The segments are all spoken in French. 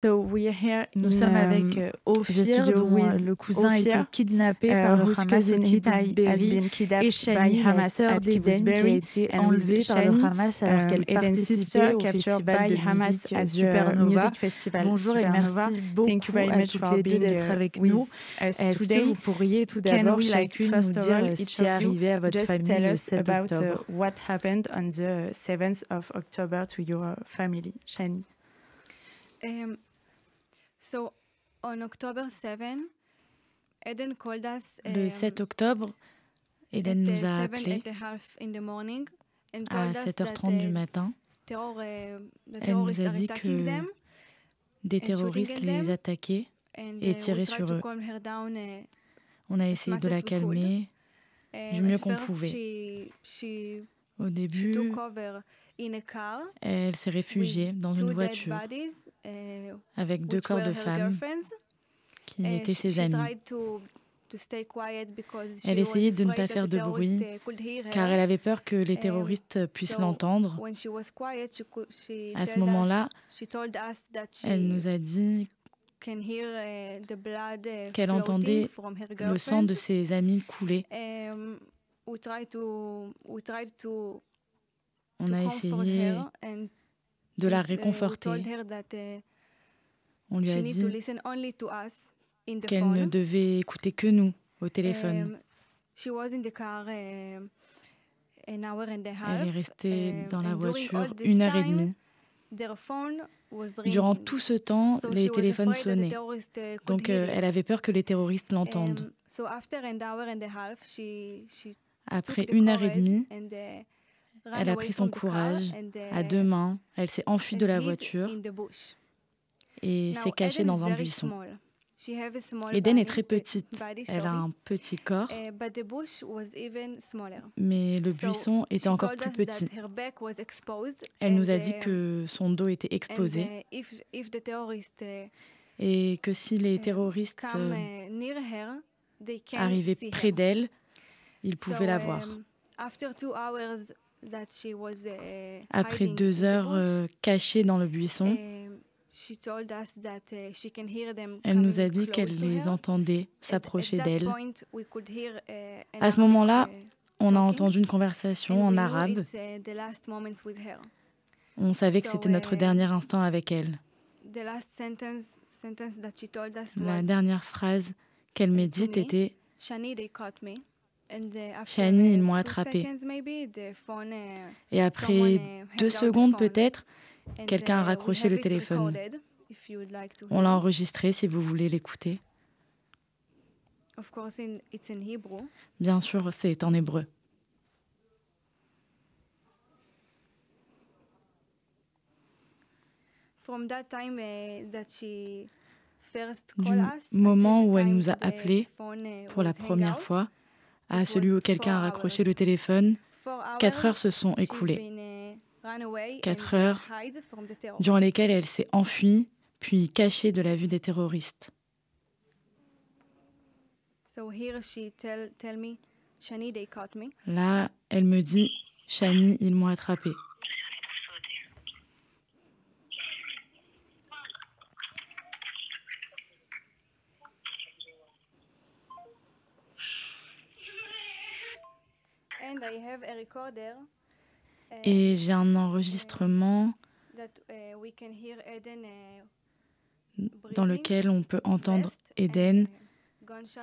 Nous sommes avec Ophir, dont le cousin a été kidnappé par le Hamas au kibbutz Be'eri, et Shani, la sœur d'Eden, qui a été enlevée par le Hamas alors qu'elle participait au festival de musique Supernova. Bonjour et merci beaucoup à toutes les deux d'être avec nous. Est-ce que vous pourriez tout d'abord chacune nous dire ce qui est arrivé à votre famille le 7 octobre? What happened on the 7th of October to your family, Shani? So, on October 7, Eden called us Le 7 octobre, Eden nous a appelés à 7h30 du matin. Elle nous a dit que des terroristes les attaquaient et tiraient sur eux. On a essayé de la calmer du mieux qu'on pouvait. Au début, elle s'est réfugiée dans une voiture avec 2 corps de femmes qui étaient ses amis. Elle essayait de ne pas faire de bruit car elle avait peur que les terroristes puissent l'entendre. À ce moment-là, elle nous a dit qu'elle entendait le sang de ses amis couler. On a essayé de la réconforter. On lui a dit qu'elle ne devait écouter que nous au téléphone. Elle est restée dans la voiture 1h30. Durant tout ce temps, les téléphones sonnaient. Donc elle avait peur que les terroristes l'entendent. Après 1h30, elle a pris son courage à 2 mains. Elle s'est enfuie de la voiture et s'est cachée dans un buisson. Eden est très petite. Elle a un petit corps, mais le buisson était encore plus petit. Elle nous a dit que son dos était exposé et que si les terroristes arrivaient près d'elle, ils pouvaient la voir. Après 2 heures cachée dans le buisson, elle nous a dit qu'elle les entendait s'approcher d'elle. À ce moment-là, on a entendu une conversation en arabe. On savait que c'était notre dernier instant avec elle. La dernière phrase qu'elle m'a dite était « Shani, ils m'ont attrapée ». Et après 2 secondes peut-être, quelqu'un a raccroché le téléphone. On l'a enregistré si vous voulez l'écouter. Bien sûr, c'est en hébreu. Du moment où elle nous a appelés pour la première fois, à celui où quelqu'un a raccroché le téléphone, 4 heures se sont écoulées. 4 heures durant lesquelles elle s'est enfuie, puis cachée de la vue des terroristes. Là, elle me dit « Shani, ils m'ont attrapée ». Et j'ai un enregistrement dans lequel on peut entendre Eden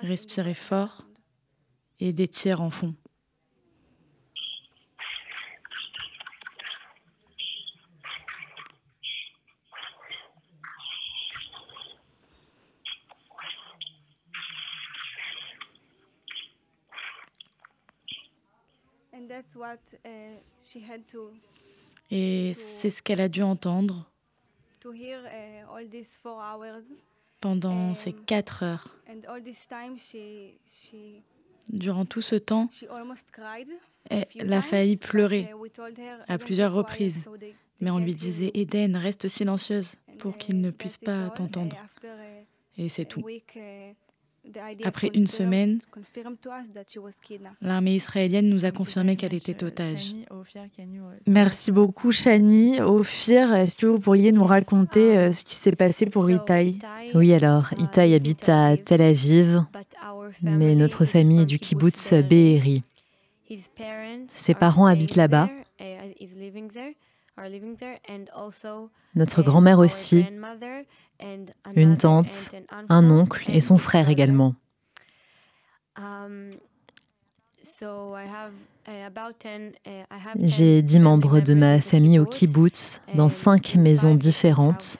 respirer fort et des tirs en fond. Et c'est ce qu'elle a dû entendre pendant ces 4 heures. Durant tout ce temps, elle a failli pleurer à plusieurs reprises. Mais on lui disait « Eden, reste silencieuse pour qu'il ne puisse pas t'entendre ». Et c'est tout. Après une semaine, l'armée israélienne nous a confirmé qu'elle était otage. Merci beaucoup, Shani. Ophir, est-ce que vous pourriez nous raconter ce qui s'est passé pour Itai? Oui, alors, Itai habite à Tel Aviv, mais notre famille est du kibbutz Be'eri. Ses parents habitent là-bas. Notre grand-mère aussi, une tante, un oncle et son frère également. J'ai 10 membres de ma famille au kibbutz, dans 5 maisons différentes.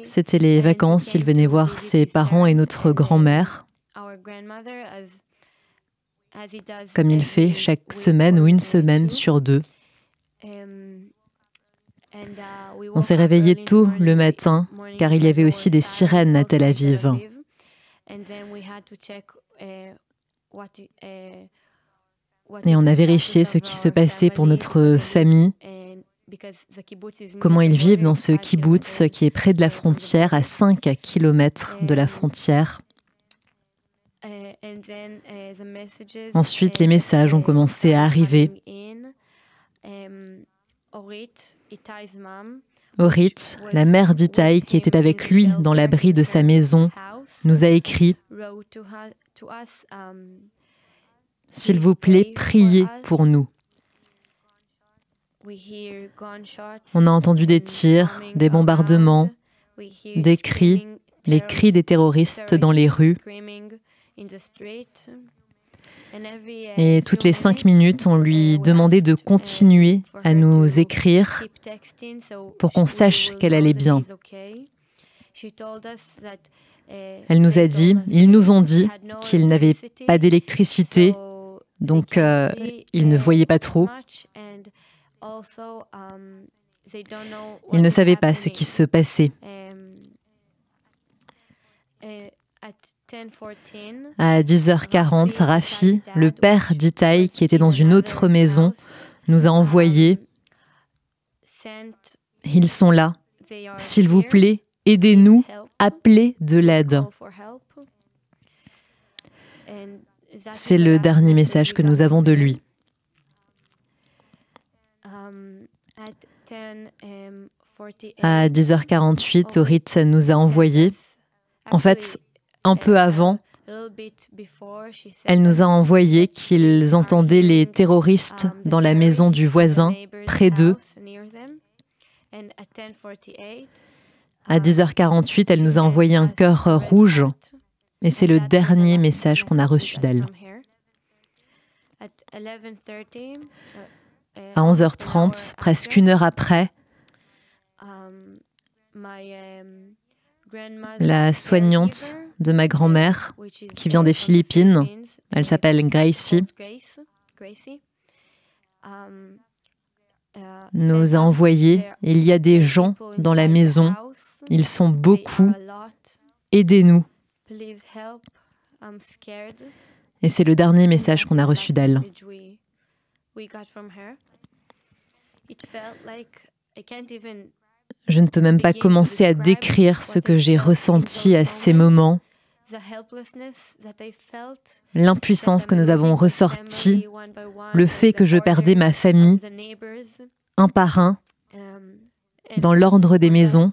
C'était les vacances, il venait voir ses parents et notre grand-mère, comme il fait chaque semaine ou une semaine sur 2. On s'est réveillé tôt le matin, car il y avait aussi des sirènes à Tel Aviv. Et on a vérifié ce qui se passait pour notre famille, comment ils vivent dans ce kibbutz qui est près de la frontière, à 5 kilomètres de la frontière. Ensuite, les messages ont commencé à arriver. Orit, la mère d'Itai, qui était avec lui dans l'abri de sa maison, nous a écrit « S'il vous plaît, priez pour nous ». On a entendu des tirs, des bombardements, des cris, les cris des terroristes dans les rues. Et toutes les 5 minutes, on lui demandait de continuer à nous écrire pour qu'on sache qu'elle allait bien. Elle nous a dit, ils nous ont dit qu'ils n'avaient pas d'électricité, donc ils ne voyaient pas trop. Ils ne savaient pas ce qui se passait. À 10h40, Rafi, le père d'Itai, qui était dans une autre maison, nous a envoyé « Ils sont là. S'il vous plaît, aidez-nous, appelez de l'aide. » C'est le dernier message que nous avons de lui. À 10h48, Orit nous a envoyé. En fait, un peu avant, elle nous a envoyé qu'ils entendaient les terroristes dans la maison du voisin, près d'eux. À 10h48, elle nous a envoyé un cœur rouge, et c'est le dernier message qu'on a reçu d'elle. À 11h30, presque une heure après, la soignante de ma grand-mère, qui vient des Philippines, elle s'appelle Gracie, nous a envoyé « Il y a des gens dans la maison, ils sont beaucoup, aidez-nous ». Et c'est le dernier message qu'on a reçu d'elle. Je ne peux même pas commencer à décrire ce que j'ai ressenti à ces moments, l'impuissance que nous avons ressortie, le fait que je perdais ma famille, un par un, dans l'ordre des maisons.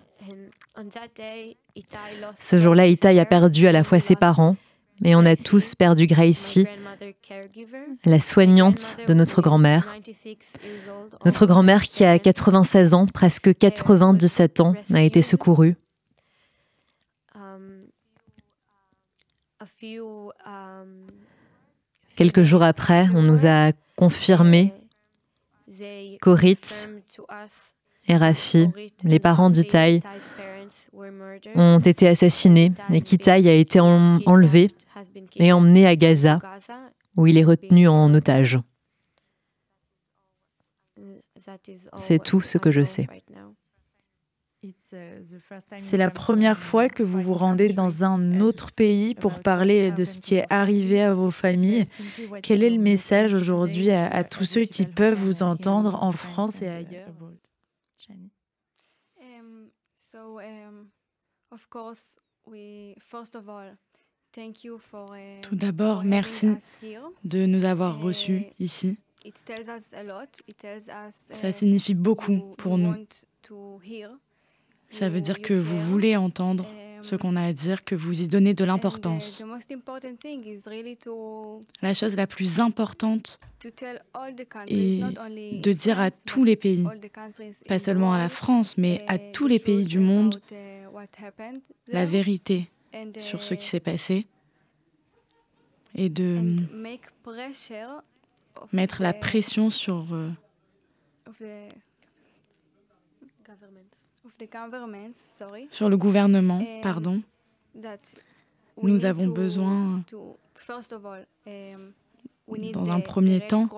Ce jour-là, Itai a perdu à la fois ses parents, et on a tous perdu Gracie, la soignante de notre grand-mère. Notre grand-mère qui a 96 ans, presque 97 ans, a été secourue. Quelques jours après, on nous a confirmé qu'Orit et Rafi, les parents d'Itai, ont été assassinés et qu'Itai a été enlevé et emmené à Gaza, où il est retenu en otage. C'est tout ce que je sais. C'est la première fois que vous vous rendez dans un autre pays pour parler de ce qui est arrivé à vos familles. Quel est le message aujourd'hui à tous ceux qui peuvent vous entendre en France et ailleurs? Tout d'abord, merci de nous avoir reçus ici. Ça signifie beaucoup pour nous. Ça veut dire que vous voulez entendre ce qu'on a à dire, que vous y donnez de l'importance. La chose la plus importante est de dire à tous les pays, pas seulement à la France, mais à tous les pays du monde, la vérité sur ce qui s'est passé et de mettre la pression sur le gouvernement, pardon. Nous avons besoin, dans un premier temps,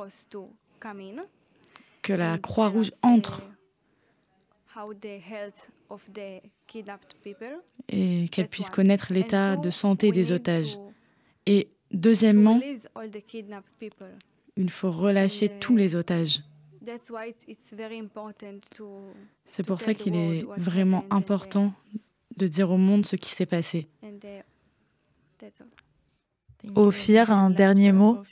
que la Croix-Rouge entre et qu'elle puisse connaître l'état de santé des otages. Et deuxièmement, il faut relâcher tous les otages. C'est pour ça qu'il est vraiment important de dire au monde ce qui s'est passé. Ophir, un dernier mot.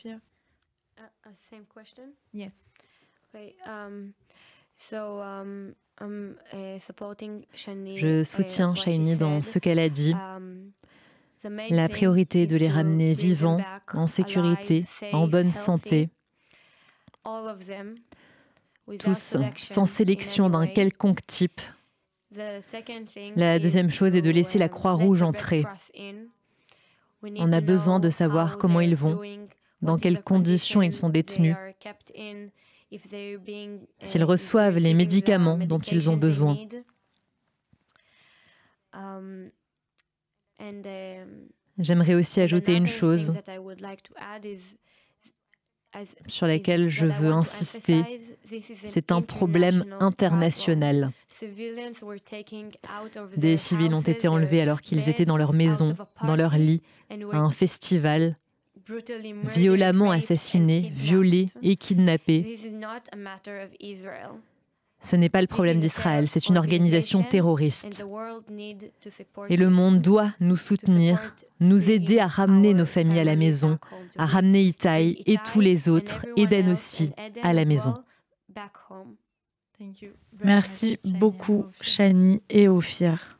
Je soutiens Shaini dans ce qu'elle a dit. La priorité de les ramener vivants, en sécurité, en bonne santé, tous sans sélection d'un quelconque type. La deuxième chose est de laisser la Croix-Rouge entrer. On a besoin de savoir comment ils vont, dans quelles conditions ils sont détenus, s'ils reçoivent les médicaments dont ils ont besoin. J'aimerais aussi ajouter une chose sur laquelle je veux insister. C'est un problème international. Des civils ont été enlevés alors qu'ils étaient dans leur maison, dans leur lit, à un festival, violemment assassinés, violés et kidnappés. Ce n'est pas le problème d'Israël, c'est une organisation terroriste. Et le monde doit nous soutenir, nous aider à ramener nos familles à la maison, à ramener Itai et tous les autres, Eden aussi, à la maison. Merci beaucoup, Shani et Ophir.